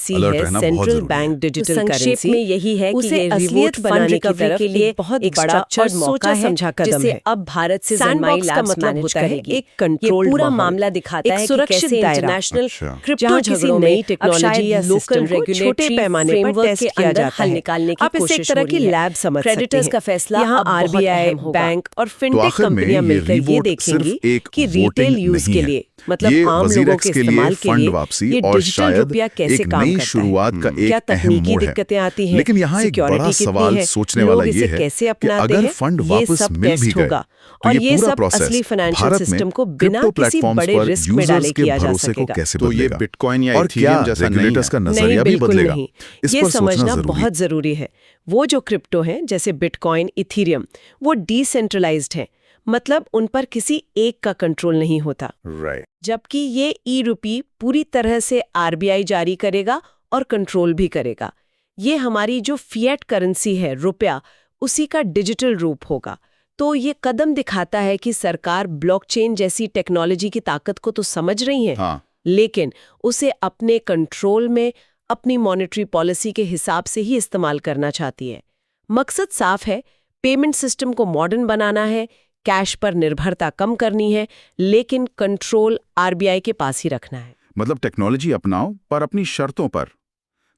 CBDC Alert है, रहना बहुत सेंट्रल जरूरी बैंक है। डिजिटल संक्षेप करेंसी में यही है कि उसे ये असलियत रिवोट बनाने फंड की रिकवरी तरफ के लिए एक बहुत एक बड़ा structured और सोचा मौका है, समझा कदम जिसे है। अब भारत से Sandbox ज़रमाई का लैब्स मतलब मैनेज होता है करेगी। एक ये controlled पूरा माहौल, मामला दिखाता एक है कि सुरक्षित कैसे दायरा, इंटरनेशनल अच्छा। क्रिप्टो जहाँ किसी झगड़ों नई में अब टेक्नोलॉजी शायद या लोकल सिस्टम को छोटे रेगुलेटरी पैमाने पर फ्रेमवर्क टेस्ट के किया अंदर जाता हल है। निकालने की आप इसे एक कोशिश तरह हो की रही है। लैब समझ सकते क्रेडिटर्स हैं। का फैसला यहाँ अब बहुत RBI, अहम होगा। बैंक और तो फिनटेक आखिर में कंपनियां ये मिलकर ये रिवोट देखेंगी सिर्फ एक कि रिटेल वोटिंग यूज नहीं के है। लिए मतलब ये आम वजीर लोगों एक्स के के लिए इस्तेमाल के फंड लिए वापसी ये और डिजिटल शायद रुपया कैसे एक काम नई करता है। शुरुआत का क्या एक अहम तकनीकी मोड़ है। दिक्कतें आती हैं, लेकिन यहाँ एक सिक्योरिटी बड़ा कितनी सवाल है, सोचने लोग वाला इसे ये है कैसे कि अपनाते अगर हैं, फंड ये वापस सब मिल भी टेस्ट गए होगा। तो और ये ये पूरा सब प्रोसेस असली फाइनेंशियल भारत में सिस्टम को बिना क्रिप्टो किसी प्लेटफॉर्म्स बड़े पर रिस्क में यूजर्स डाले के किया जा भरोसे को सकेगा। कैसे तो ये बदलेगा बिटकॉइन या और क्या इथेरियम जैसा नहीं रेगुलेटर्स है? का नहीं, नजरिया भी बिल्कुल बदलेगा नहीं। इस ये पर सोचना समझना जरूरी बहुत जरूरी है। वो जो क्रिप्टो हैं जैसे बिटकॉइन, इथेरियम, वो डिसेंट्रलाइज्ड हैं, मतलब उन पर किसी एक का कंट्रोल नहीं होता। राइट जबकि ये ई-रुपी पूरी तरह से RBI जारी करेगा और कंट्रोल भी करेगा। ये हमारी जो फिएट करेंसी है, रुपया, उसी का डिजिटल रूप होगा। तो ये कदम दिखाता है कि सरकार ब्लॉकचेन जैसी टेक्नोलॉजी की ताकत को तो समझ रही है, हाँ, लेकिन उसे अपने कंट्रोल में, अपनी मॉनेटरी पॉलिसी के हिसाब से ही इस्तेमाल करना चाहती है। मकसद साफ है, पेमेंट सिस्टम को मॉडर्न बनाना है, कैश पर निर्भरता कम करनी है, लेकिन कंट्रोल आरबीआई के पास ही रखना है। मतलब टेक्नोलॉजी अपनाओ पर अपनी शर्तों पर।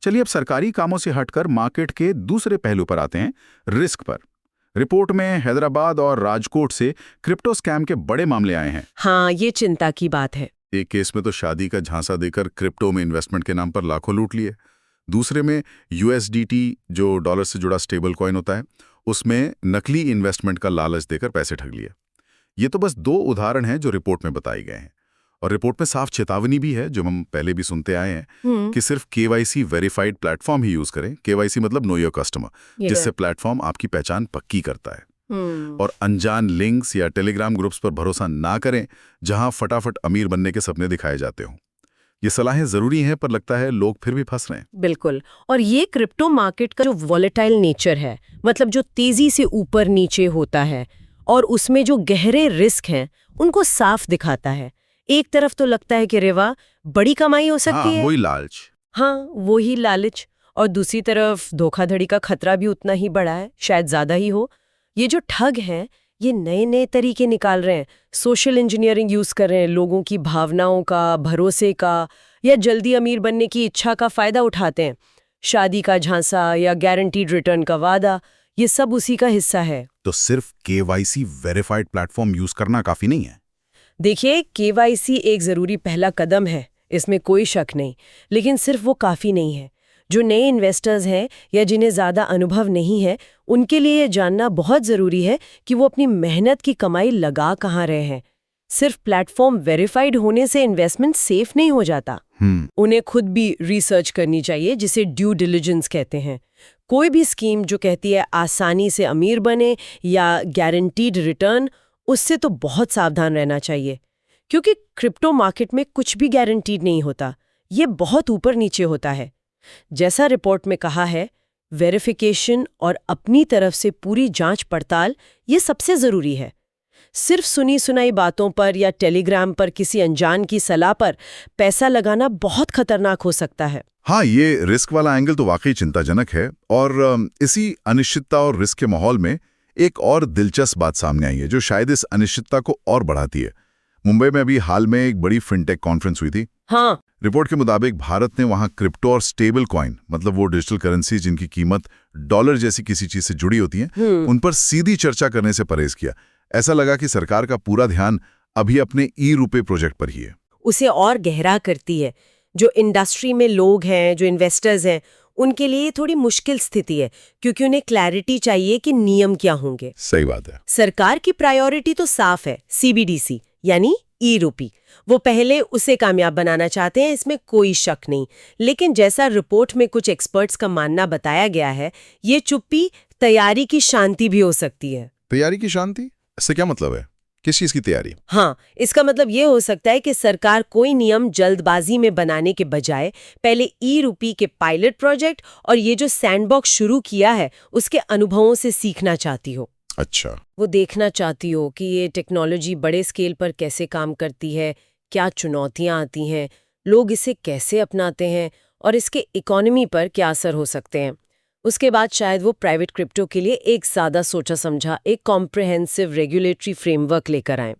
चलिए अब सरकारी कामों से हटकर मार्केट के दूसरे पहलू पर आते हैं, रिस्क पर। रिपोर्ट में हैदराबाद और राजकोट से क्रिप्टो स्कैम के बड़े मामले आए हैं। हाँ, ये चिंता की बात है। एक केस में तो शादी का झांसा देकर क्रिप्टो में इन्वेस्टमेंट के नाम पर लाखों लूट लिए। दूसरे में यूएसडीटी, जो डॉलर से जुड़ा स्टेबल कॉइन होता है, उसमें नकली इन्वेस्टमेंट का लालच देकर पैसे ठग लिए। ये तो बस 2 उदाहरण हैं जो रिपोर्ट में बताए गए हैं। और रिपोर्ट में साफ चेतावनी भी है, जो हम पहले भी सुनते आए हैं, कि सिर्फ केवाईसी वेरीफाइड प्लेटफॉर्म ही यूज करें। केवाईसी मतलब नो योर कस्टमर, जिससे प्लेटफॉर्म आपकी पहचान पक्की करता है। और अनजान लिंक्स या टेलीग्राम ग्रुप्स पर भरोसा ना करें, जहां फटाफट अमीर बनने के सपने दिखाए जाते हों। ये सलाहें जरूरी हैं, पर लगता है लोग फिर भी फंस रहे हैं। बिल्कुल। और ये क्रिप्टो मार्केट का जो वॉलेटाइल नेचर है, मतलब जो तेजी से ऊपर नीचे होता है और उसमें जो गहरे रिस्क हैं, उनको साफ दिखाता है। एक तरफ तो लगता है कि रेवा बड़ी कमाई हो सकती है, वही लालच। हाँ, वही लालच। और दूसरी तरफ धोखाधड़ी का खतरा भी उतना ही बड़ा है, शायद ज्यादा ही हो। ये जो ठग हैं, ये नए नए तरीके निकाल रहे हैं, सोशल इंजीनियरिंग यूज कर रहे हैं, लोगों की भावनाओं का, भरोसे का या जल्दी अमीर बनने की इच्छा का फायदा उठाते हैं। शादी का झांसा या गारंटीड रिटर्न का वादा, ये सब उसी का हिस्सा है। तो सिर्फ केवाईसी वेरीफाइड प्लेटफॉर्म यूज करना काफी नहीं है। देखिए, केवाईसी एक जरूरी पहला कदम है, इसमें कोई शक नहीं, लेकिन सिर्फ वो काफी नहीं है। जो नए इन्वेस्टर्स हैं या जिन्हें ज़्यादा अनुभव नहीं है, उनके लिए ये जानना बहुत ज़रूरी है कि वो अपनी मेहनत की कमाई लगा कहाँ रहे हैं। सिर्फ प्लेटफॉर्म वेरीफाइड होने से इन्वेस्टमेंट सेफ नहीं हो जाता। उन्हें खुद भी रिसर्च करनी चाहिए, जिसे ड्यू डिलिजेंस कहते हैं। कोई भी स्कीम जो कहती है आसानी से अमीर बने या गारंटीड रिटर्न, उससे तो बहुत सावधान रहना चाहिए, क्योंकि क्रिप्टो मार्केट में कुछ भी गारंटीड नहीं होता। ये बहुत ऊपर नीचे होता है। जैसा रिपोर्ट में कहा है, वेरिफिकेशन और अपनी तरफ से पूरी जांच पड़ताल ये सबसे जरूरी है। सिर्फ सुनी सुनाई बातों पर या टेलीग्राम पर किसी अनजान की सलाह पर पैसा लगाना बहुत खतरनाक हो सकता है। हाँ, ये रिस्क वाला एंगल तो वाकई चिंताजनक है। और इसी अनिश्चितता और रिस्क के माहौल में एक और दिलचस्प बात सामने आई है, जो शायद इस अनिश्चितता को और बढ़ाती है। मुंबई में अभी हाल में एक बड़ी फिनटेक कॉन्फ्रेंस हुई थी। हाँ। रिपोर्ट के मुताबिक भारत ने वहां क्रिप्टो और स्टेबल कॉइन, मतलब वो डिजिटल करेंसी जिनकी कीमत डॉलर जैसी किसी चीज से जुड़ी होती है, उन पर सीधी चर्चा करने से परहेज किया। ऐसा लगा कि सरकार का पूरा ध्यान अभी अपने ई-रुपए प्रोजेक्ट पर ही है। उसे और गहरा करती है। जो इंडस्ट्री में लोग हैं, जो इन्वेस्टर्स हैं, उनके लिए थोड़ी मुश्किल स्थिति है, क्योंकि उन्हें क्लैरिटी चाहिए कि नियम क्या होंगे। सही बात है। सरकार की प्रायोरिटी तो साफ है, सीबीडीसी यानी ई-रुपी। वो पहले उसे कामयाब बनाना चाहते हैं, इसमें कोई शक नहीं। लेकिन जैसा रिपोर्ट में कुछ एक्सपर्ट्स का मानना बताया गया है, ये चुप्पी तैयारी की शांति भी हो सकती है। तैयारी की शांति? इससे क्या मतलब है? किस चीज की तैयारी? हाँ, इसका मतलब ये हो सकता है कि सरकार कोई नियम जल्दबाजी में बनाने के बजाय पहले ई-रुपी के पायलट प्रोजेक्ट और ये जो सैंडबॉक्स शुरू किया है, उसके अनुभवों से सीखना चाहती हो। अच्छा। वो देखना चाहती हो कि ये टेक्नोलॉजी बड़े स्केल पर कैसे काम करती है, क्या चुनौतियां आती हैं, लोग इसे कैसे अपनाते हैं और इसके इकोनॉमी पर क्या असर हो सकते हैं। उसके बाद शायद वो प्राइवेट क्रिप्टो के लिए एक ज़्यादा सोचा समझा एक कॉम्प्रिहेंसिव रेगुलेटरी फ्रेमवर्क लेकर आएं।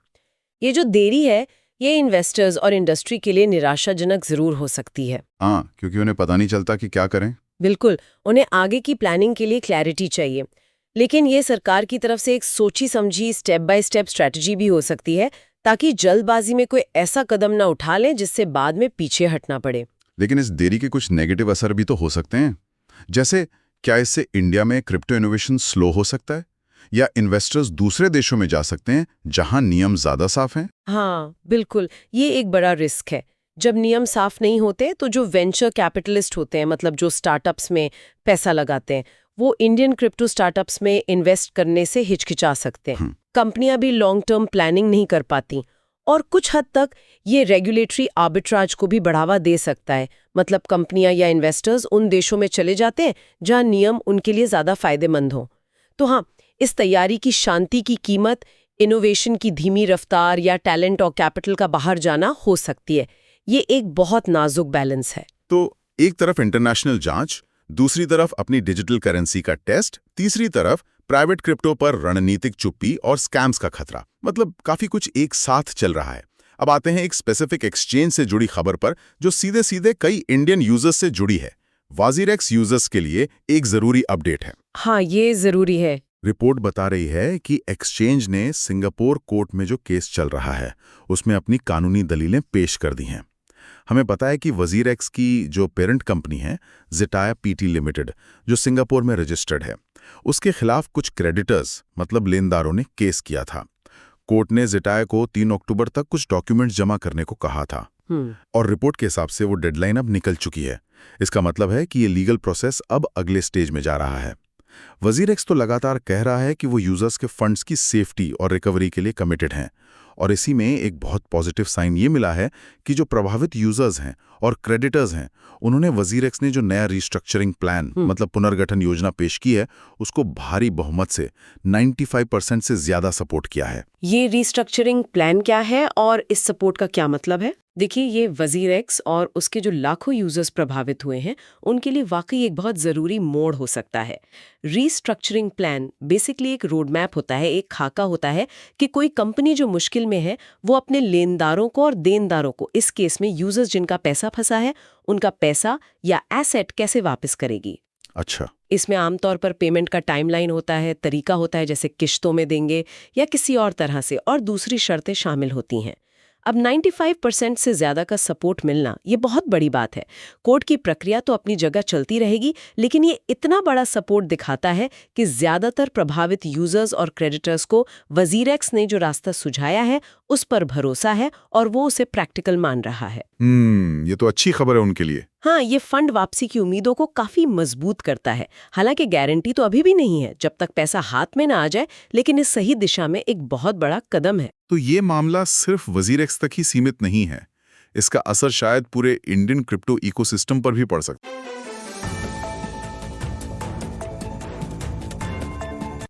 ये जो देरी है, ये इन्वेस्टर्स और इंडस्ट्री के लिए निराशाजनक जरूर हो सकती है। हाँ, क्योंकि उन्हें पता नहीं चलता कि क्या करें। बिल्कुल, उन्हें आगे की प्लानिंग के लिए क्लैरिटी चाहिए। लेकिन ये सरकार की तरफ से एक सोची समझी स्टेप बाय स्टेप स्ट्रैटेजी भी हो सकती है, ताकि जल्दबाजी में कोई ऐसा कदम ना उठा लें जिससे बाद में पीछे हटना पड़े। लेकिन इस देरी के कुछ नेगेटिव असर भी तो हो सकते हैं। जैसे क्या इससे इंडिया में क्रिप्टो इनोवेशन स्लो हो सकता है, या इन्वेस्टर्स दूसरे देशों में जा सकते हैं जहां नियम ज्यादा साफ हैं? हाँ, बिल्कुल, ये एक बड़ा रिस्क है। जब नियम साफ नहीं होते तो जो वेंचर कैपिटलिस्ट होते हैं, मतलब जो स्टार्टअप्स में पैसा लगाते हैं, वो इंडियन क्रिप्टो स्टार्टअप्स में इन्वेस्ट करने से हिचकिचा सकते हैं। कंपनियां भी लॉन्ग टर्म प्लानिंग नहीं कर पाती, और कुछ हद तक ये रेगुलेटरी आर्बिट्राज को भी बढ़ावा दे सकता है। मतलब कंपनियां या इन्वेस्टर्स उन देशों में चले जाते हैं जहां नियम उनके लिए ज्यादा फायदेमंद हो। तो हाँ, इस तैयारी की शांति की कीमत इनोवेशन की धीमी रफ्तार या टैलेंट और कैपिटल का बाहर जाना हो सकती है। ये एक बहुत नाजुक बैलेंस है। तो एक तरफ इंटरनेशनल जांच, दूसरी तरफ अपनी डिजिटल करेंसी का टेस्ट, तीसरी तरफ प्राइवेट क्रिप्टो पर रणनीतिक चुप्पी और स्कैम्स का खतरा। मतलब काफी कुछ एक साथ चल रहा है। अब आते हैं एक स्पेसिफिक एक्सचेंज से जुड़ी खबर पर जो सीधे सीधे कई इंडियन यूजर्स से जुड़ी है। वाजीरेक्स यूजर्स के लिए एक जरूरी अपडेट है। हाँ, ये जरूरी है। रिपोर्ट बता रही है कि एक्सचेंज ने सिंगापुर कोर्ट में जो केस चल रहा है उसमें अपनी कानूनी दलीलें पेश कर दी हैं। हमें पता है कि वजीरेक्स की जो पेरेंट कंपनी है ज़ेटाया पीटी लिमिटेड, जो सिंगापुर में रजिस्टर्ड है, उसके खिलाफ कुछ क्रेडिटर्स मतलब लेनदारों ने केस किया था। कोर्ट ने ज़ेटाया को 3 अक्टूबर तक कुछ डॉक्यूमेंट्स जमा करने को कहा था और रिपोर्ट के हिसाब से वो डेडलाइन अब निकल चुकी है। इसका मतलब है कि ये लीगल प्रोसेस अब अगले स्टेज में जा रहा है। वजीरेक्स तो लगातार कह रहा है कि वो यूजर्स के फंड्स की सेफ्टी और रिकवरी के लिए कमिटेड हैं, और इसी में एक बहुत पॉजिटिव साइन ये मिला है कि जो प्रभावित यूजर्स हैं और क्रेडिटर्स हैं, उन्होंने वजीरेक्स ने जो नया रिस्ट्रक्चरिंग प्लान मतलब पुनर्गठन योजना पेश की है उसको भारी बहुमत से 95% से ज्यादा सपोर्ट किया है। ये रिस्ट्रक्चरिंग प्लान क्या है और इस सपोर्ट का क्या मतलब है? देखिए, ये वजीरेक्स और उसके जो लाखों यूजर्स प्रभावित हुए हैं उनके लिए वाकई एक बहुत ज़रूरी मोड़ हो सकता है। रीस्ट्रक्चरिंग प्लान बेसिकली एक रोड मैप होता है, एक खाका होता है कि कोई कंपनी जो मुश्किल में है वो अपने लेनदारों को और देनदारों को, इस केस में यूजर्स जिनका पैसा फंसा है, उनका पैसा या एसेट कैसे वापस करेगी। अच्छा, इसमें आमतौर पर पेमेंट का टाइमलाइन होता है, तरीका होता है, जैसे किश्तों में देंगे या किसी और तरह से, और दूसरी शर्तें शामिल होती हैं। अब 95% से ज्यादा का सपोर्ट मिलना ये बहुत बड़ी बात है। कोर्ट की प्रक्रिया तो अपनी जगह चलती रहेगी, लेकिन ये इतना बड़ा सपोर्ट दिखाता है कि ज्यादातर प्रभावित यूजर्स और क्रेडिटर्स को वजीरेक्स ने जो रास्ता सुझाया है उस पर भरोसा है और वो उसे प्रैक्टिकल मान रहा है। ये तो अच्छी खबर है उनके लिए। हाँ, ये फंड वापसी की उम्मीदों को काफी मजबूत करता है। हालांकि गारंटी तो अभी भी नहीं है जब तक पैसा हाथ में ना आ जाए, लेकिन इस सही दिशा में एक बहुत बड़ा कदम है। तो ये मामला सिर्फ वजीरेक्स तक ही सीमित नहीं है, इसका असर शायद पूरे इंडियन क्रिप्टो इकोसिस्टम पर भी पड़ सकता है।